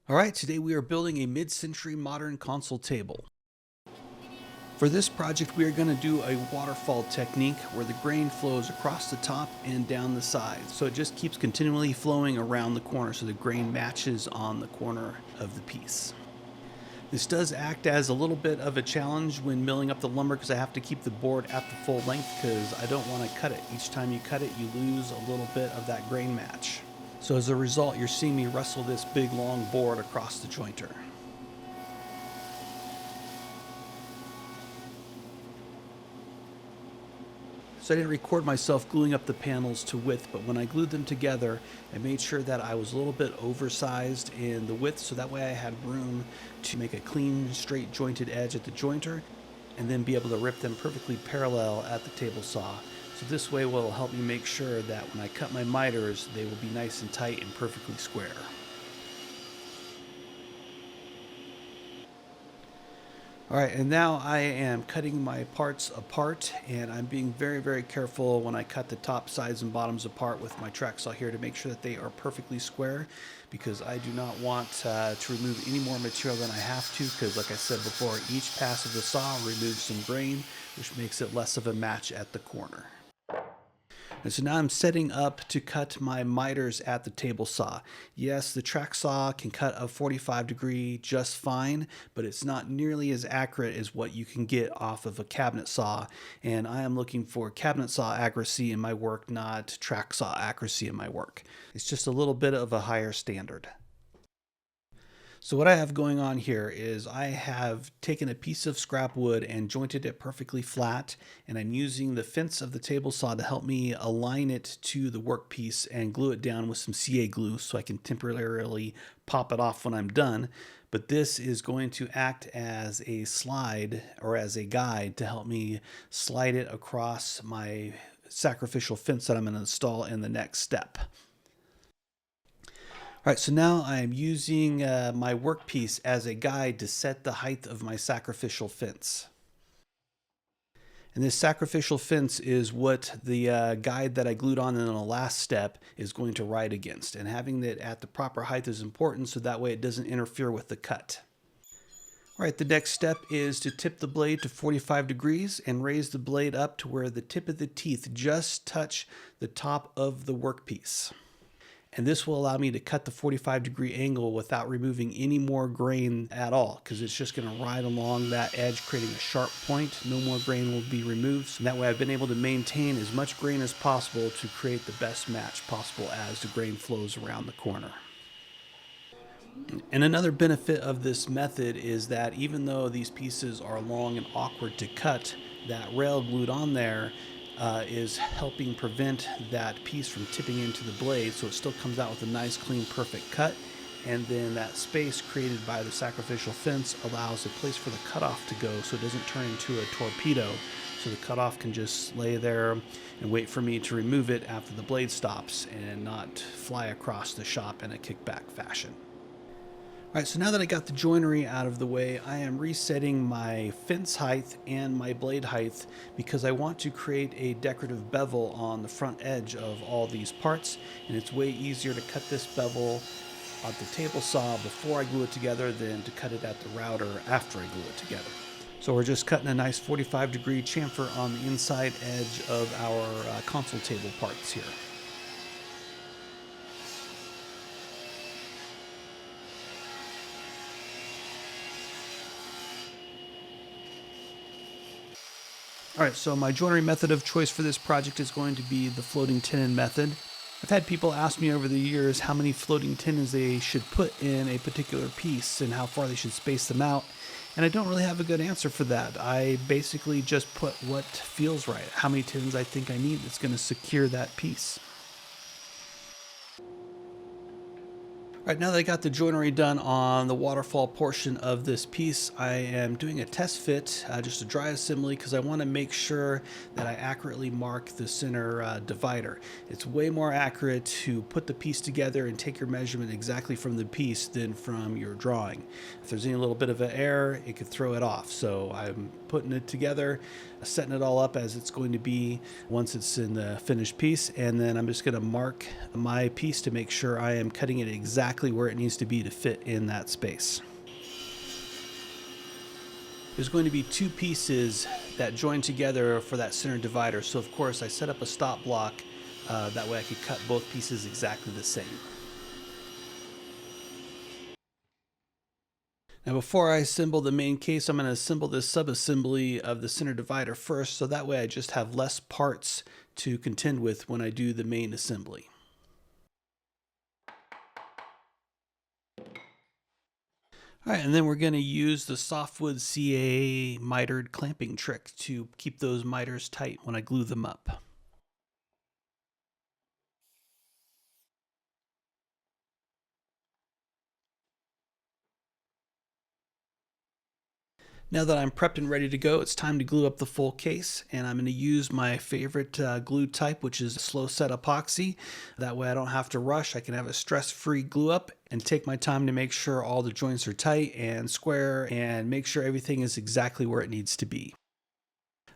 All right, today we are building a mid-century modern console table. For this project, we are going to do a waterfall technique where the grain flows across the top and down the sides. So it just keeps continually flowing around the corner so the grain matches on the corner of the piece. This does act as a little bit of a challenge when milling up the lumber because I have to keep the board at the full length because I don't want to cut it. Each time you cut it, you lose a little bit of that grain match. So as a result, you're seeing me wrestle this big long board across the jointer. So I didn't record myself gluing up the panels to width, but when I glued them together, I made sure that I was a little bit oversized in the width, so that way I had room to make a clean, straight jointed edge at the jointer, and then be able to rip them perfectly parallel at the table saw. So this way will help me make sure that when I cut my miters, they will be nice and tight and perfectly square. All right, and now I am cutting my parts apart, and I'm being very, very careful when I cut the top, sides, and bottoms apart with my track saw here to make sure that they are perfectly square, because I do not want to remove any more material than I have to, because like I said before, each pass of the saw removes some grain, which makes it less of a match at the corner. And so now I'm setting up to cut my miters at the table saw. Yes, the track saw can cut a 45-degree just fine, but it's not nearly as accurate as what you can get off of a cabinet saw. And I am looking for cabinet saw accuracy in my work, not track saw accuracy in my work. It's just a little bit of a higher standard. So what I have going on here is I have taken a piece of scrap wood and jointed it perfectly flat, and I'm using the fence of the table saw to help me align it to the workpiece and glue it down with some CA glue so I can temporarily pop it off when I'm done. But this is going to act as a slide or as a guide to help me slide it across my sacrificial fence that I'm going to install in the next step. All right, so now I'm using my workpiece as a guide to set the height of my sacrificial fence. And this sacrificial fence is what the guide that I glued on in the last step is going to ride against. And having it at the proper height is important so that way it doesn't interfere with the cut. All right, the next step is to tip the blade to 45 degrees and raise the blade up to where the tip of the teeth just touch the top of the workpiece. And this will allow me to cut the 45-degree angle without removing any more grain at all, because it's just going to ride along that edge, creating a sharp point. No more grain will be removed. And that way I've been able to maintain as much grain as possible to create the best match possible as the grain flows around the corner. And another benefit of this method is that even though these pieces are long and awkward to cut, that rail glued on there is helping prevent that piece from tipping into the blade, so it still comes out with a nice, clean, perfect cut. And then that space created by the sacrificial fence allows a place for the cutoff to go so it doesn't turn into a torpedo. So the cutoff can just lay there and wait for me to remove it after the blade stops and not fly across the shop in a kickback fashion. All right, so now that I got the joinery out of the way, I am resetting my fence height and my blade height because I want to create a decorative bevel on the front edge of all these parts, and it's way easier to cut this bevel at the table saw before I glue it together than to cut it at the router after I glue it together. So we're just cutting a nice 45-degree chamfer on the inside edge of our console table parts here. All right, so my joinery method of choice for this project is going to be the floating tenon method. I've had people ask me over the years how many floating tenons they should put in a particular piece and how far they should space them out, and I don't really have a good answer for that. I basically just put what feels right, how many tenons I think I need that's going to secure that piece. All right, now that I got the joinery done on the waterfall portion of this piece, I am doing a test fit, just a dry assembly, because I want to make sure that I accurately mark the center divider. It's way more accurate to put the piece together and take your measurement exactly from the piece than from your drawing. If there's any little bit of an error, it could throw it off. So I'm putting it together, setting it all up as it's going to be once it's in the finished piece, and then I'm just going to mark my piece to make sure I am cutting it exactly exactly where it needs to be to fit in that space. There's going to be two pieces that join together for that center divider. So of course I set up a stop block, that way I could cut both pieces exactly the same. Now before I assemble the main case, I'm going to assemble this sub-assembly of the center divider first, so that way I just have less parts to contend with when I do the main assembly. All right, and then we're going to use the softwood CA mitered clamping trick to keep those miters tight when I glue them up. Now that I'm prepped and ready to go, it's time to glue up the full case, and I'm going to use my favorite glue type, which is slow set epoxy. That way I don't have to rush. I can have a stress-free glue up and take my time to make sure all the joints are tight and square and make sure everything is exactly where it needs to be.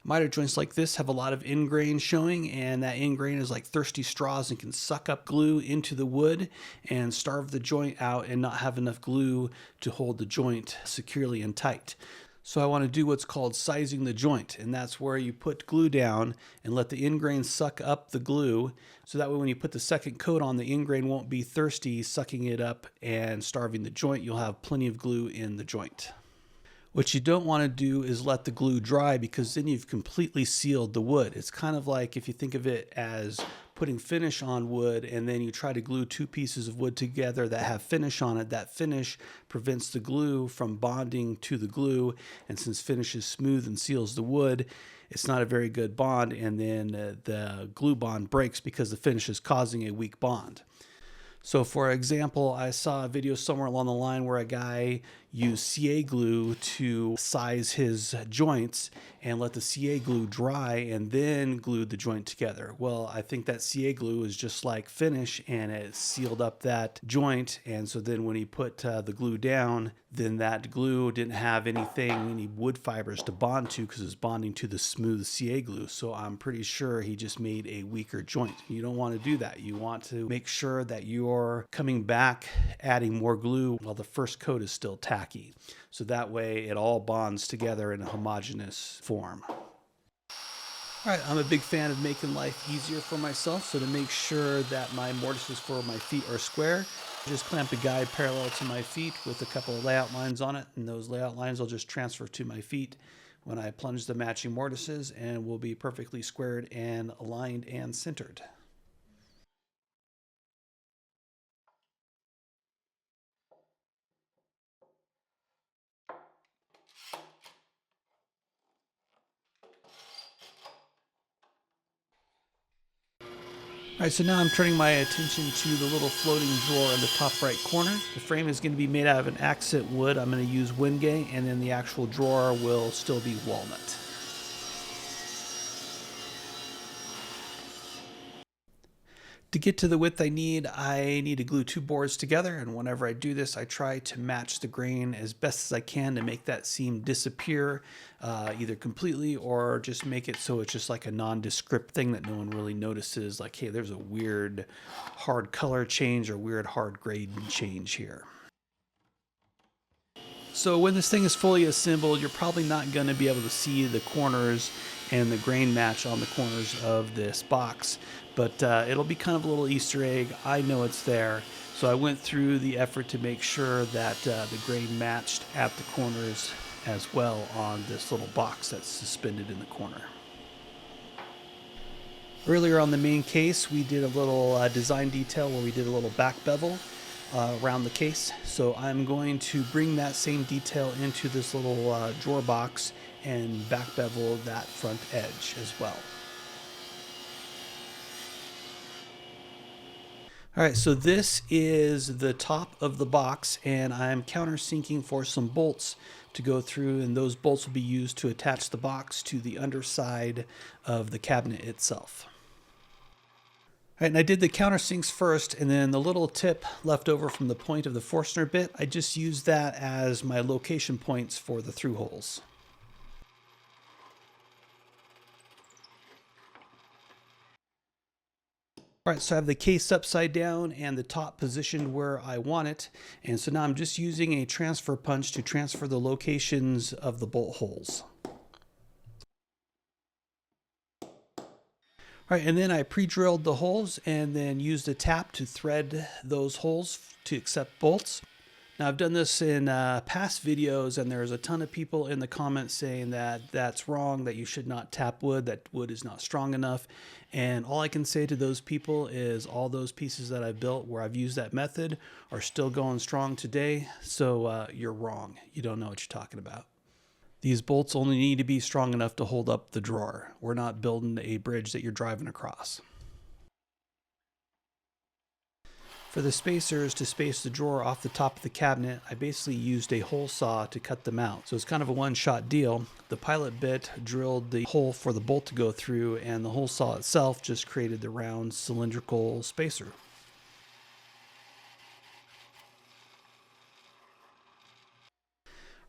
Miter joints like this have a lot of ingrain showing, and that ingrain is like thirsty straws and can suck up glue into the wood and starve the joint out and not have enough glue to hold the joint securely and tight. So I want to do what's called sizing the joint, and that's where you put glue down and let the ingrain suck up the glue, so that way when you put the second coat on, the ingrain won't be thirsty, sucking it up and starving the joint. You'll have plenty of glue in the joint. What you don't want to do is let the glue dry, because then you've completely sealed the wood. It's kind of like if you think of it as putting finish on wood and then you try to glue two pieces of wood together that have finish on it. That finish prevents the glue from bonding to the glue, and since finish is smooth and seals the wood, it's not a very good bond, and then the glue bond breaks because the finish is causing a weak bond. So for example, I saw a video somewhere along the line where a guy used CA glue to size his joints and let the CA glue dry and then glued the joint together. Well, I think that CA glue is just like finish, and it sealed up that joint. And so then when he put the glue down, then that glue didn't have any wood fibers to bond to, because it's bonding to the smooth CA glue. So I'm pretty sure he just made a weaker joint. You don't want to do that. You want to make sure that you're coming back, adding more glue while the first coat is still tacky. So that way it all bonds together in a homogeneous form. All right, I'm a big fan of making life easier for myself, so to make sure that my mortises for my feet are square, I just clamp a guide parallel to my feet with a couple of layout lines on it, and those layout lines will just transfer to my feet when I plunge the matching mortises, and will be perfectly squared and aligned and centered. All right, so now I'm turning my attention to the little floating drawer in the top right corner. The frame is going to be made out of an accent wood. I'm going to use Wingate, and then the actual drawer will still be walnut. To get to the width I need to glue two boards together, and whenever I do this, I try to match the grain as best as I can to make that seam disappear, either completely or just make it so it's just like a nondescript thing that no one really notices, like, hey, there's a weird hard color change or weird hard grade change here. So when this thing is fully assembled, you're probably not going to be able to see the corners and the grain match on the corners of this box, but it'll be kind of a little Easter egg. I know it's there, so I went through the effort to make sure that the grain matched at the corners as well on this little box that's suspended in the corner. Earlier on the main case, we did a little design detail where we did a little back bevel around the case. So I'm going to bring that same detail into this little drawer box and back bevel that front edge as well. All right, so this is the top of the box, and I'm countersinking for some bolts to go through, and those bolts will be used to attach the box to the underside of the cabinet itself. All right, and I did the countersinks first, and then the little tip left over from the point of the Forstner bit, I just used that as my location points for the through holes. All right, so I have the case upside down and the top positioned where I want it. And so now I'm just using a transfer punch to transfer the locations of the bolt holes. All right, and then I pre-drilled the holes and then used a tap to thread those holes to accept bolts. Now, I've done this in past videos, and there's a ton of people in the comments saying that that's wrong, that you should not tap wood, that wood is not strong enough. And all I can say to those people is all those pieces that I've built where I've used that method are still going strong today. So you're wrong. You don't know what you're talking about. These bolts only need to be strong enough to hold up the drawer. We're not building a bridge that you're driving across. For the spacers to space the drawer off the top of the cabinet, I basically used a hole saw to cut them out. So it's kind of a one-shot deal. The pilot bit drilled the hole for the bolt to go through, and the hole saw itself just created the round cylindrical spacer.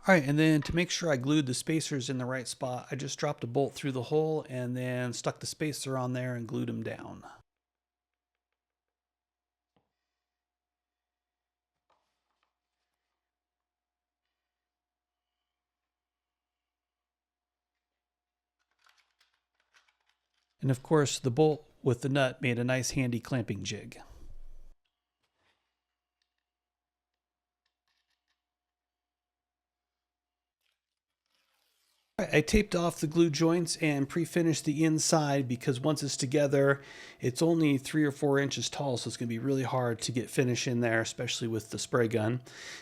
All right, and then to make sure I glued the spacers in the right spot, I just dropped a bolt through the hole and then stuck the spacer on there and glued them down. And of course, the bolt with the nut made a nice handy clamping jig. I taped off the glue joints and pre-finished the inside because once it's together, it's only 3 or 4 inches tall, so it's going to be really hard to get finish in there, especially with the spray gun.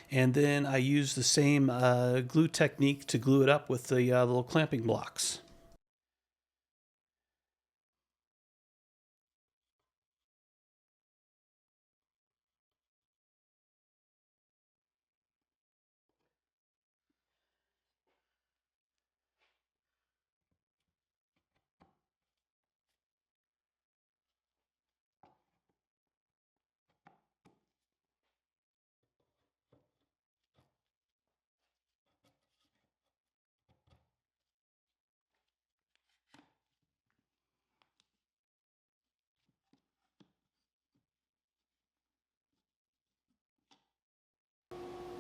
And then I used the same glue technique to glue it up with the little clamping blocks.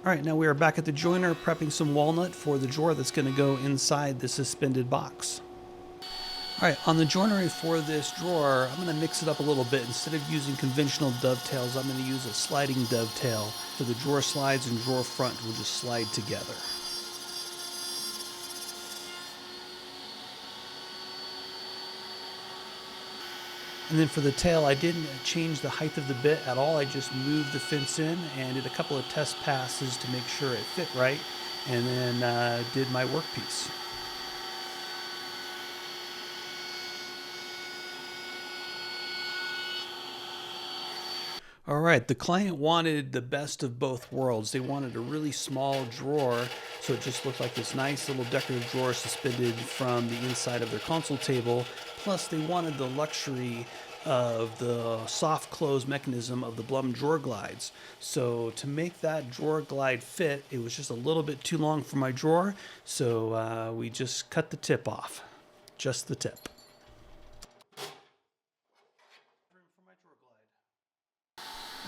All right, now we are back at the joiner prepping some walnut for the drawer that's going to go inside the suspended box. All right, on the joinery for this drawer, I'm going to mix it up a little bit. Instead of using conventional dovetails, I'm going to use a sliding dovetail. So the drawer slides and drawer front will just slide together. And then for the tail, I didn't change the height of the bit at all. I just moved the fence in and did a couple of test passes to make sure it fit right, and then did my workpiece. All right, the client wanted the best of both worlds. They wanted a really small drawer, so it just looked like this nice little decorative drawer suspended from the inside of their console table. Plus, they wanted the luxury of the soft close mechanism of the Blum drawer glides. So to make that drawer glide fit, it was just a little bit too long for my drawer, so we just cut the tip off, just the tip.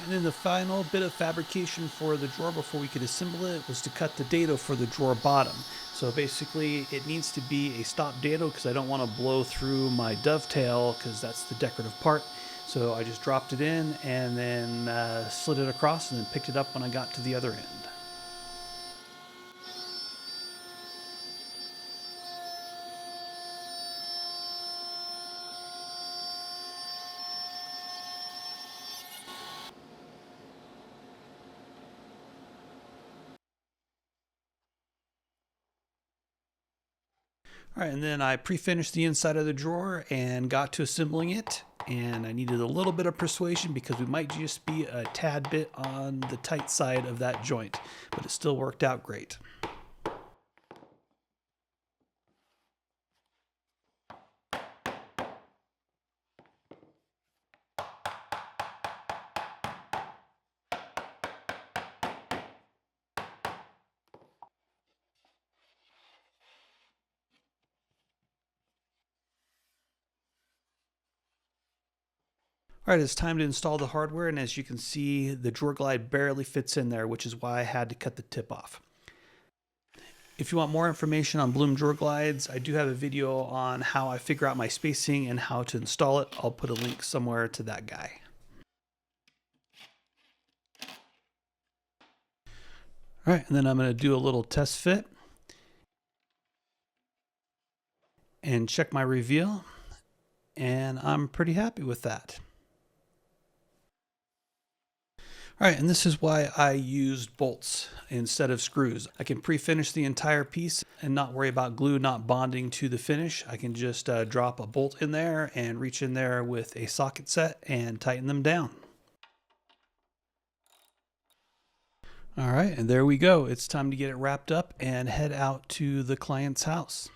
And then the final bit of fabrication for the drawer before we could assemble it was to cut the dado for the drawer bottom. So basically it needs to be a stop dado because I don't want to blow through my dovetail because that's the decorative part. So I just dropped it in and then slid it across and then picked it up when I got to the other end. All right, and then I pre-finished the inside of the drawer and got to assembling it. And I needed a little bit of persuasion because we might just be a tad bit on the tight side of that joint, but it still worked out great. All right, it's time to install the hardware, and as you can see, the drawer glide barely fits in there, which is why I had to cut the tip off. If you want more information on Bloom drawer glides, I do have a video on how I figure out my spacing and how to install it. I'll put a link somewhere to that guy. All right, and then I'm going to do a little test fit and check my reveal, and I'm pretty happy with that. All right, and this is why I used bolts instead of screws. I can pre-finish the entire piece and not worry about glue not bonding to the finish. I can just drop a bolt in there and reach in there with a socket set and tighten them down. All right, and there we go. It's time to get it wrapped up and head out to the client's house.